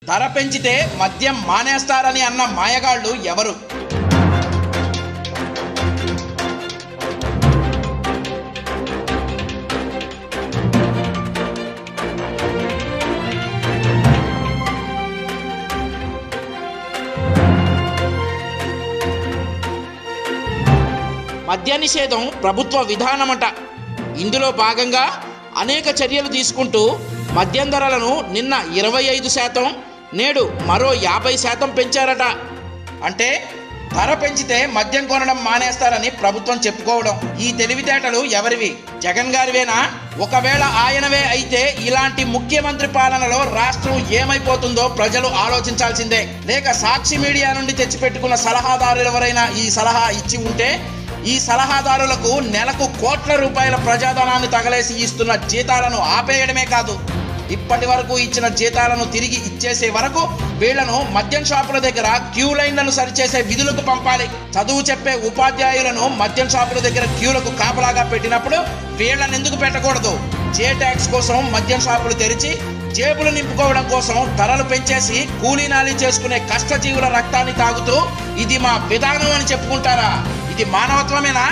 ధర పెంచితే మద్యం మానేస్తారని అన్న మాయగాళ్ళు ఎవరు? మద్య నిషేధం ప్రభుత్వ విధానమట. ఇందులో భాగంగా అనేక చర్యలు తీసుకుంటూ మద్యం ధరలను నిన్న 25%, నేడు మరో 50% పెంచారట. అంటే ధర పెంచితే మద్యం కొనడం మానేస్తారని ప్రభుత్వం చెప్పుకోవడం. ఈ తెలివితేటలు ఎవరివి? జగన్ గారివేనా? ఒకవేళ ఆయనవే అయితే ఇలాంటి ముఖ్యమంత్రి పాలనలో రాష్ట్రం ఏమైపోతుందో ప్రజలు ఆలోచించాల్సిందే. లేక సాక్షి మీడియా నుండి తెచ్చిపెట్టుకున్న సలహాదారులు ఎవరైనా ఈ సలహా ఇచ్చి ఉంటే ఈ సలహాదారులకు నెలకు కోట్ల రూపాయల ప్రజాధనాన్ని తగలేసి ఇస్తున్న జీతాలను ఆపేయడమే కాదు, ఇప్పటి వరకు ఇచ్చిన జీతాలను తిరిగి ఇచ్చేసే వరకు వీళ్లను మద్యం షాపుల దగ్గర క్యూ లైన్లను సరిచేసే విధులకు పంపాలి. చదువు చెప్పే ఉపాధ్యాయులను మద్యం షాపుల దగ్గర క్యూలకు కాపలాగా పెట్టినప్పుడు వీళ్లను ఎందుకు పెట్టకూడదు? జే ట్యాక్స్ కోసం మద్యం షాపులు తెరిచి జేబులు నింపుకోవడం కోసం ధరలు పెంచేసి కూలీనాలి చేసుకునే కష్టజీవుల రక్తాన్ని తాగుతూ ఇది మా విధానం అని చెప్పుకుంటారా? ఇది మానవత్వమేనా?